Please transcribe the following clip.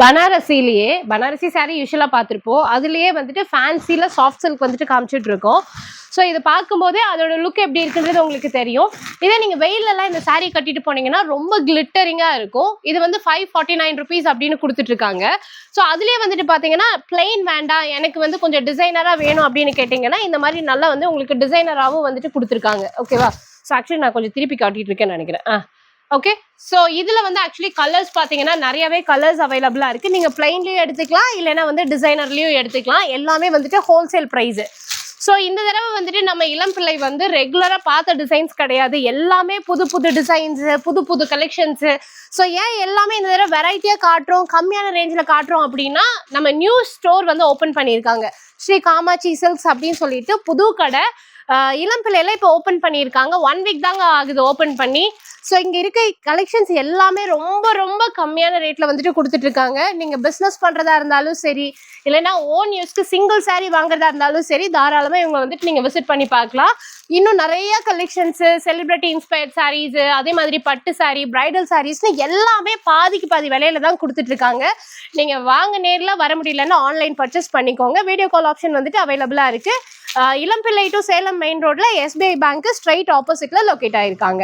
பனாரசிலேயே பனாரசி சாரீ யூஸ்வலா பார்த்துருப்போம். அதுலயே வந்துட்டு ஃபேன்சில சாஃப்ட் சில்க் வந்துட்டு காமிச்சிட்டு இருக்கோம். ஸோ இது பார்க்கும்போதே அதோட லுக் எப்படி இருக்குன்றது உங்களுக்கு தெரியும். இதே நீங்க வெயிலெல்லாம் இந்த சாரீ கட்டிட்டு போனீங்கன்னா ரொம்ப கிளிட்டரிங்கா இருக்கும். இது வந்து 549 rupees அப்படின்னு கொடுத்துட்டு இருக்காங்க. ஸோ அதுலயே வந்துட்டு பாத்தீங்கன்னா பிளெயின் வேண்டாம், எனக்கு வந்து கொஞ்சம் டிசைனரா வேணும் அப்படின்னு கேட்டீங்கன்னா இந்த மாதிரி நல்லா வந்து உங்களுக்கு டிசைனராகவும் வந்துட்டு கொடுத்துருக்காங்க. ஓகேவா? ஸோ ஆக்சுவலி நான் கொஞ்சம் திருப்பி காட்டிட்டு இருக்கேன்னு நினைக்கிறேன். ஓகே, ஸோ இதுல வந்து ஆக்சுவலி கலர்ஸ் பாத்தீங்கன்னா நிறையவே கலர்ஸ் அவைலபிளா இருக்கு. நீங்க பிளைன்லயும் எடுத்துக்கலாம், இல்லைன்னா வந்து டிசைனர்லயும் எடுத்துக்கலாம். எல்லாமே வந்துட்டு ஹோல்சேல் பிரைஸ். ஸோ இந்த தடவை வந்துட்டு நம்ம இளம் பிள்ளை வந்து ரெகுலரா பார்த்த டிசைன்ஸ் கிடையாது, எல்லாமே புது புது டிசைன்ஸ், புது புது கலெக்ஷன்ஸ். ஸோ ஏன் எல்லாமே இந்த தடவை வெரைட்டியா காட்டுறோம், கம்மியான ரேஞ்சில் காட்டுறோம் அப்படின்னா, நம்ம நியூ ஸ்டோர் வந்து ஓப்பன் பண்ணியிருக்காங்க. ஸ்ரீ காமாட்சி சில்க்ஸ் அப்படின்னு சொல்லிட்டு புது கடை இளம் பிள்ளையில இப்போ ஓப்பன் பண்ணியிருக்காங்க. 1 week தாங்க ஆகுது ஓப்பன் பண்ணி. ஸோ இங்கே இருக்க கலெக்ஷன்ஸ் எல்லாமே ரொம்ப ரொம்ப கம்மியான ரேட்டில் வந்துட்டு கொடுத்துட்டு இருக்காங்க. நீங்கள் பிஸ்னஸ் பண்ணுறதா இருந்தாலும் சரி, இல்லைன்னா ஓன் யூஸ்க்கு சிங்கிள் சாரீ வாங்குறதா இருந்தாலும் சரி, தாராளமாக இவங்க வந்துட்டு நீங்கள் விசிட் பண்ணி பார்க்கலாம். இன்னும் நிறைய கலெக்ஷன்ஸு, செலிபிரிட்டி இன்ஸ்பயர்ட் சாரீஸு, அதே மாதிரி பட்டு சாரீ, பிரைடல் சாரீஸ்னு எல்லாமே பாதிக்கு பாதி விலையில தான் கொடுத்துட்டு இருக்காங்க. நீங்கள் வாங்க நேரில் வர முடியலன்னா ஆன்லைன் பர்ச்சேஸ் பண்ணிக்கோங்க. வீடியோ கால் ஆப்ஷன் வந்துட்டு அவைலபிளாக இருக்குது. இளம்பிள்ளை டு சேலம் மெயின் ரோட்ல SBI பேங்க் ஸ்ட்ரைட் ஆப்போசிட்ல லொக்கேட் ஆயிருக்காங்க.